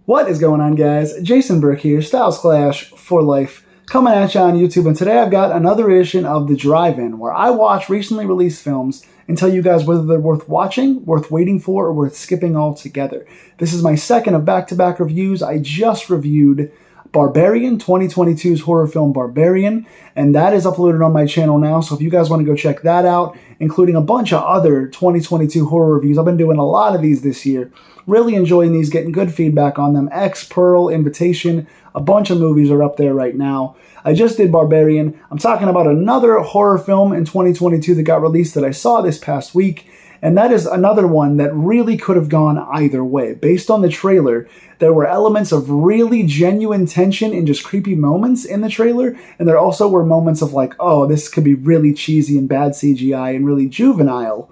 What is going on, guys? Jason Burke here, Styles Clash for Life, coming at you on YouTube, and today I've got another edition of The Drive-In, where I watch recently released films and tell you guys whether they're worth watching, worth waiting for, or worth skipping altogether. This is my second of back-to-back reviews. I just reviewed Barbarian, 2022's horror film Barbarian, and that is uploaded on my channel now, so if you guys want to go check that out, including a bunch of other 2022 horror reviews. I've been doing a lot of these this year. Really enjoying these, getting good feedback on them. X, Pearl, Invitation, a bunch of movies are up there right now. I just did Barbarian. I'm talking about another horror film in 2022 that got released that I saw this past week, and that is another one that really could have gone either way. Based on the trailer, there were elements of really genuine tension and just creepy moments in the trailer, and there also were moments of like, oh, this could be really cheesy and bad CGI and really juvenile.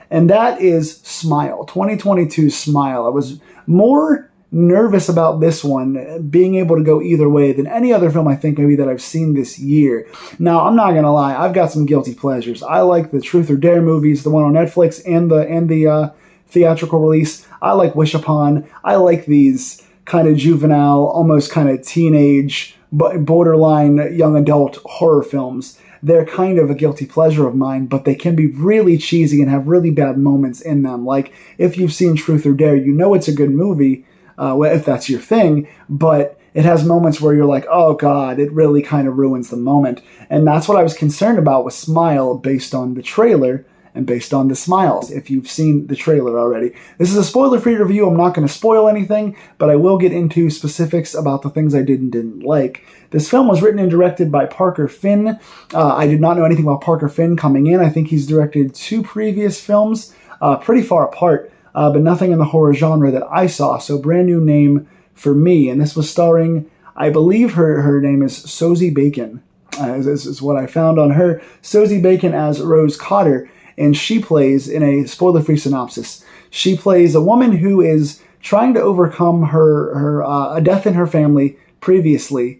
And that is Smile, 2022's Smile. I was more nervous about this one being able to go either way than any other film I think maybe that I've seen this year. Now, I'm not gonna lie, I've got some guilty pleasures. I like the Truth or Dare movies, the one on Netflix and the theatrical release. I like Wish Upon. I like these kind of juvenile, almost kind of teenage, but borderline young adult horror films. They're kind of a guilty pleasure of mine, but they can be really cheesy and have really bad moments in them. Like, if you've seen Truth or Dare, you know it's a good movie, if that's your thing, but it has moments where you're like, oh god, it really kind of ruins the moment. And that's what I was concerned about with Smile based on the trailer and based on the smiles, if you've seen the trailer already. This is a spoiler-free review. I'm not going to spoil anything, but I will get into specifics about the things I did and didn't like. This film was written and directed by Parker Finn. I did not know anything about Parker Finn coming in. I think he's directed 2 previous films, pretty far apart, but nothing in the horror genre that I saw, so brand new name for me. And this was starring, I believe her name is Sosie Bacon, is what I found on her. Sosie Bacon as Rose Cotter. And she plays, in a spoiler-free synopsis, she plays a woman who is trying to overcome a death in her family previously,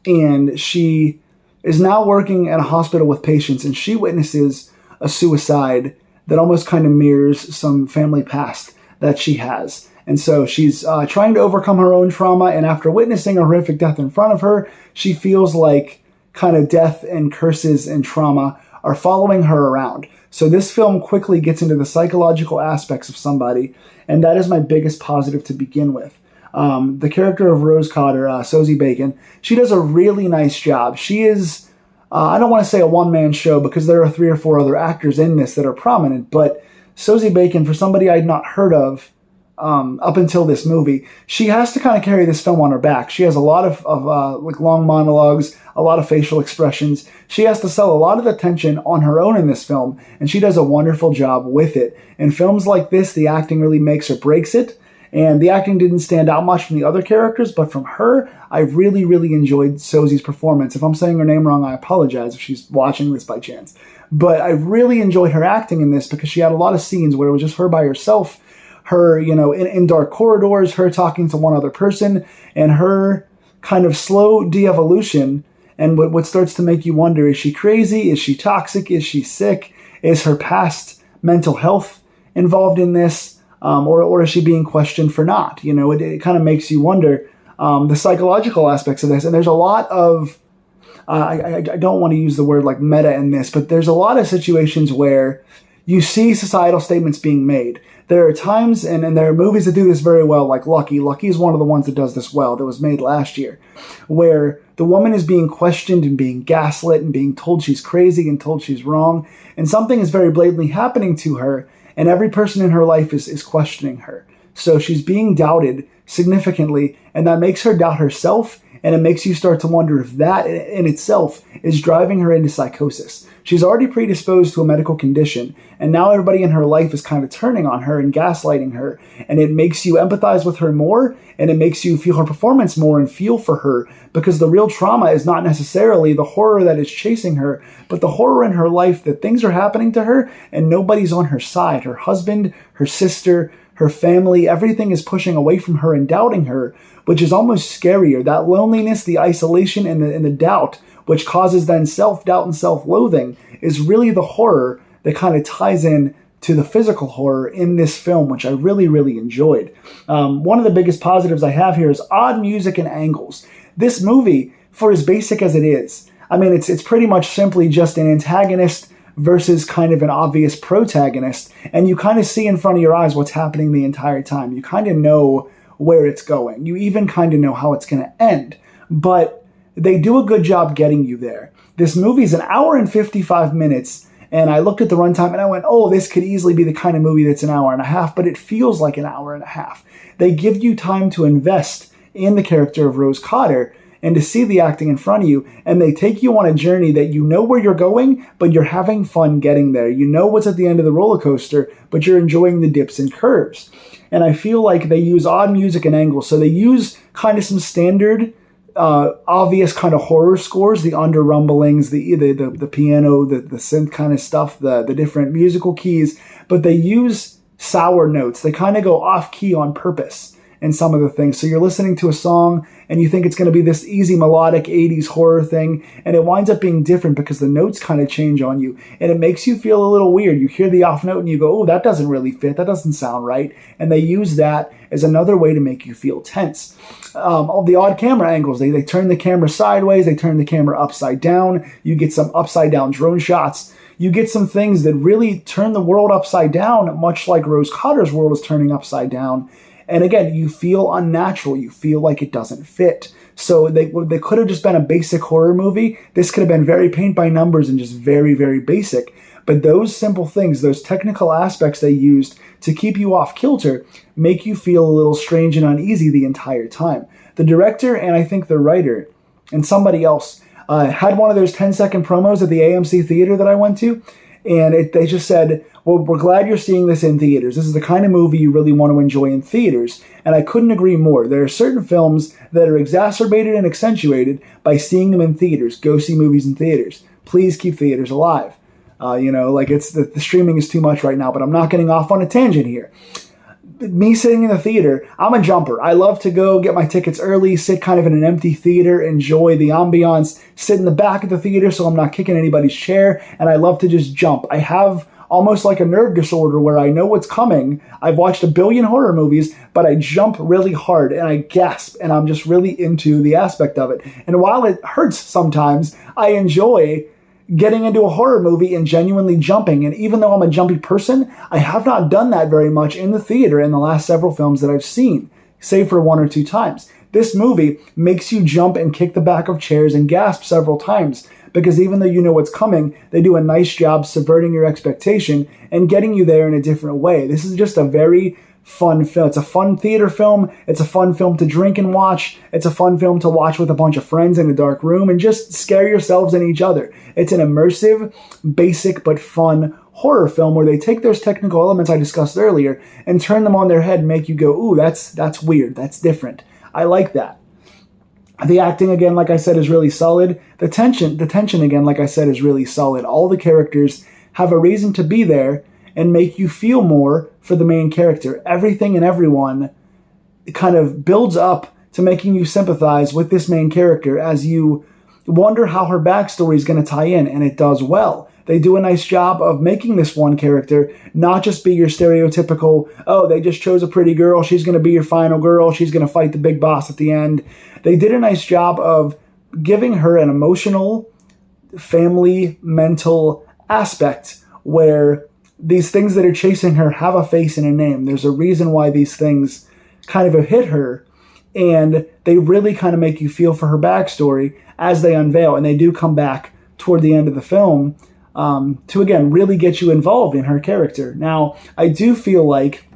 and she is now working at a hospital with patients, and she witnesses a suicide that almost kind of mirrors some family past that she has. And so she's trying to overcome her own trauma, and after witnessing a horrific death in front of her, she feels like kind of death and curses and trauma are following her around. So this film quickly gets into the psychological aspects of somebody, and that is my biggest positive to begin with. The character of Rose Cotter, Sosie Bacon, she does a really nice job. She is, I don't want to say a one-man show because there are 3 or 4 other actors in this that are prominent, but Sosie Bacon, for somebody I'd not heard of up until this movie, she has to kind of carry this film on her back. She has a lot of like long monologues, a lot of facial expressions. She has to sell a lot of the tension on her own in this film, and she does a wonderful job with it. In films like this, the acting really makes or breaks it, and the acting didn't stand out much from the other characters, but from her, I really, really enjoyed Sosie's performance. If I'm saying her name wrong, I apologize if she's watching this by chance. But I really enjoyed her acting in this because she had a lot of scenes where it was just her by herself, her, in dark corridors, her talking to one other person, and her kind of slow de-evolution, and what starts to make you wonder, is she crazy? Is she toxic? Is she sick? Is her past mental health involved in this? Or is she being questioned for not? It kind of makes you wonder the psychological aspects of this. And there's a lot of, I don't want to use the word like meta in this, but there's a lot of situations where you see societal statements being made. There are times, and there are movies that do this very well, like Lucky. Lucky is one of the ones that does this well, that was made last year, where the woman is being questioned and being gaslit and being told she's crazy and told she's wrong, and something is very blatantly happening to her, and every person in her life is questioning her. So she's being doubted significantly, and that makes her doubt herself, and it makes you start to wonder if that in itself is driving her into psychosis. She's already predisposed to a medical condition, and now everybody in her life is kind of turning on her and gaslighting her, and it makes you empathize with her more, and it makes you feel her performance more and feel for her, because the real trauma is not necessarily the horror that is chasing her, but the horror in her life that things are happening to her, and nobody's on her side. Her husband, her sister, her family, everything is pushing away from her and doubting her, which is almost scarier. That loneliness, the isolation, and the doubt, which causes then self-doubt and self-loathing, is really the horror that kind of ties in to the physical horror in this film, which I really, really enjoyed. One of the biggest positives I have here is odd music and angles. This movie, for as basic as it is, I mean, it's pretty much simply just an antagonist versus kind of an obvious protagonist, and you kind of see in front of your eyes what's happening the entire time. You kind of know where it's going. You even kind of know how it's going to end, but they do a good job getting you there. This movie's an hour and 55 minutes, and I looked at the runtime and I went, oh, this could easily be the kind of movie that's an hour and a half, but it feels like an hour and a half. They give you time to invest in the character of Rose Cotter and to see the acting in front of you, and they take you on a journey that you know where you're going, but you're having fun getting there. You know what's at the end of the roller coaster, but you're enjoying the dips and curves. And I feel like they use odd music and angles, so they use kind of some standard, obvious kind of horror scores, the under rumblings, the piano, the synth kind of stuff, the different musical keys, but they use sour notes. They kind of go off key on purpose in some of the things. So you're listening to a song and you think it's going to be this easy melodic 80s horror thing, and it winds up being different because the notes kind of change on you, and it makes you feel a little weird. You hear the off note and you go, oh, that doesn't really fit. That doesn't sound right. And they use that as another way to make you feel tense. All the odd camera angles, they turn the camera sideways, they turn the camera upside down. You get some upside down drone shots. You get some things that really turn the world upside down, much like Rose Cotter's world is turning upside down. And again, you feel unnatural. You feel like it doesn't fit. So they could have just been a basic horror movie. This could have been very paint by numbers and just very, very basic. But those simple things, those technical aspects they used to keep you off kilter, make you feel a little strange and uneasy the entire time. The director and I think the writer and somebody else had one of those 10-second promos at the AMC theater that I went to. And they just said, well, we're glad you're seeing this in theaters. This is the kind of movie you really want to enjoy in theaters. And I couldn't agree more. There are certain films that are exacerbated and accentuated by seeing them in theaters. Go see movies in theaters. Please keep theaters alive. It's the streaming is too much right now, but I'm not getting off on a tangent here. Me sitting in the theater, I'm a jumper. I love to go get my tickets early, sit kind of in an empty theater, enjoy the ambiance, sit in the back of the theater so I'm not kicking anybody's chair, and I love to just jump. I have almost like a nerve disorder where I know what's coming. I've watched a billion horror movies, but I jump really hard and I gasp, and I'm just really into the aspect of it. And while it hurts sometimes, I enjoy getting into a horror movie and genuinely jumping. And even though I'm a jumpy person, I have not done that very much in the theater in the last several films that I've seen, save for one or two times. This movie makes you jump and kick the back of chairs and gasp several times, because even though you know what's coming, they do a nice job subverting your expectation and getting you there in a different way. This is just a very fun film. It's a fun theater film. It's a fun film to drink and watch. It's a fun film to watch with a bunch of friends in a dark room and just scare yourselves and each other. It's an immersive, basic, but fun horror film where they take those technical elements I discussed earlier and turn them on their head and make you go, ooh, that's weird. That's different. I like that. The acting, again, like I said, is really solid. The tension, again, like I said, is really solid. All the characters have a reason to be there and make you feel more for the main character. Everything and everyone kind of builds up to making you sympathize with this main character as you wonder how her backstory is going to tie in, and it does well. They do a nice job of making this one character not just be your stereotypical, oh, they just chose a pretty girl, she's going to be your final girl, she's going to fight the big boss at the end. They did a nice job of giving her an emotional, family, mental aspect where these things that are chasing her have a face and a name. There's a reason why these things kind of have hit her, and they really kind of make you feel for her backstory as they unveil, and they do come back toward the end of the film to, again, really get you involved in her character. Now, I do feel like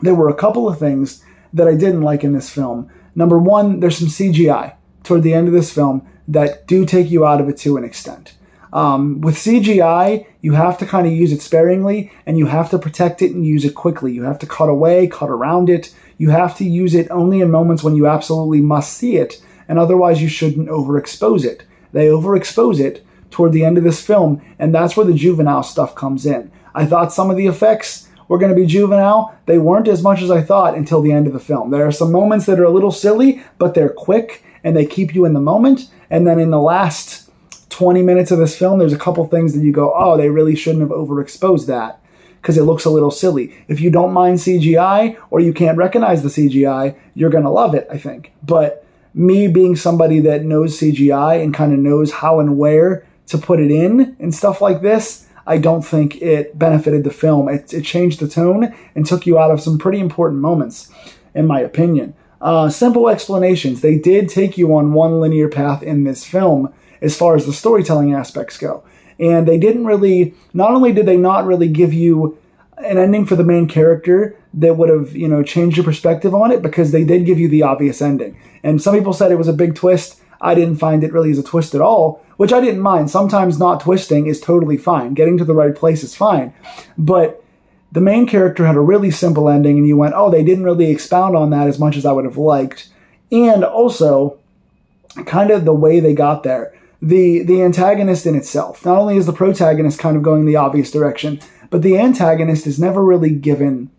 there were a couple of things that I didn't like in this film. Number one, there's some CGI toward the end of this film that do take you out of it to an extent. With CGI, you have to kind of use it sparingly, and you have to protect it and use it quickly. You have to cut away, cut around it. You have to use it only in moments when you absolutely must see it, and otherwise you shouldn't overexpose it. They overexpose it toward the end of this film, and that's where the juvenile stuff comes in. I thought some of the effects were going to be juvenile. They weren't as much as I thought until the end of the film. There are some moments that are a little silly, but they're quick, and they keep you in the moment, and then in the last 20 minutes of this film, there's a couple things that you go, oh, they really shouldn't have overexposed that. because it looks a little silly. If you don't mind CGI or you can't recognize the CGI, you're going to love it, I think. But me being somebody that knows CGI and kind of knows how and where to put it in and stuff like this, I don't think it benefited the film. It changed the tone and took you out of some pretty important moments, in my opinion. Simple explanations. They did take you on one linear path in this film as far as the storytelling aspects go. And they didn't really, not only did they not really give you an ending for the main character that would have, changed your perspective on it, because they did give you the obvious ending. And some people said it was a big twist. I didn't find it really as a twist at all, which I didn't mind. Sometimes not twisting is totally fine. Getting to the right place is fine. But the main character had a really simple ending, and you went, oh, they didn't really expound on that as much as I would have liked. And also, kind of the way they got there. The antagonist in itself. Not only is the protagonist kind of going the obvious direction, but the antagonist is never really given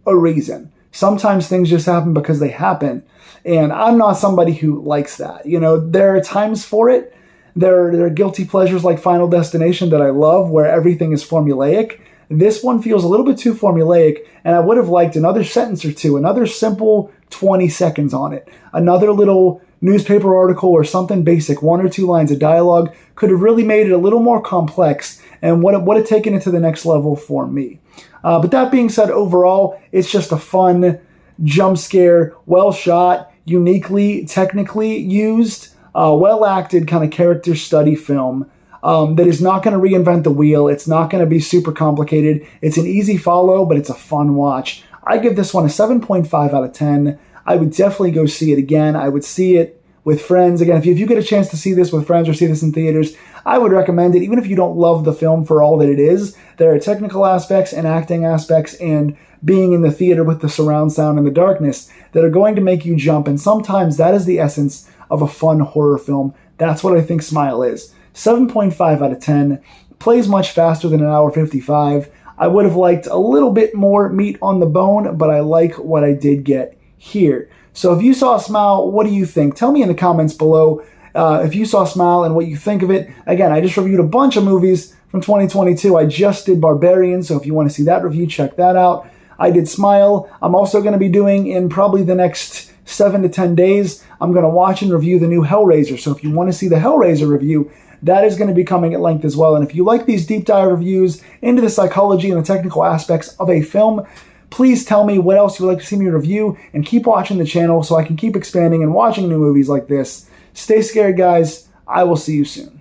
a reason. Sometimes things just happen because they happen. And I'm not somebody who likes that. There are times for it. There are guilty pleasures like Final Destination that I love, where everything is formulaic. This one feels a little bit too formulaic, and I would have liked another sentence or two, another simple 20 seconds on it. Another little newspaper article or something basic, 1 or 2 lines of dialogue, could have really made it a little more complex and would have taken it to the next level for me. But that being said, overall, it's just a fun, jump scare, well shot, uniquely, technically used, well acted kind of character study film that is not going to reinvent the wheel. It's not going to be super complicated. It's an easy follow, but it's a fun watch. I give this one a 7.5 out of 10. I would definitely go see it again. I would see it with friends. Again, if you get a chance to see this with friends or see this in theaters, I would recommend it, even if you don't love the film for all that it is. There are technical aspects and acting aspects and being in the theater with the surround sound and the darkness that are going to make you jump, and sometimes that is the essence of a fun horror film. That's what I think Smile is. 7.5 out of 10. Plays much faster than an hour 55. I would have liked a little bit more meat on the bone, but I like what I did get here. So if you saw Smile, what do you think? Tell me in the comments below if you saw Smile and what you think of it. Again, I just reviewed a bunch of movies from 2022. I just did Barbarian, so if you want to see that review, check that out. I did Smile. I'm also going to be doing, in probably the next 7 to 10 days, I'm going to watch and review the new Hellraiser. So if you want to see the Hellraiser review, that is going to be coming at length as well. And if you like these deep dive reviews into the psychology and the technical aspects of a film, please tell me what else you would like to see me review, and keep watching the channel so I can keep expanding and watching new movies like this. Stay scared, guys. I will see you soon.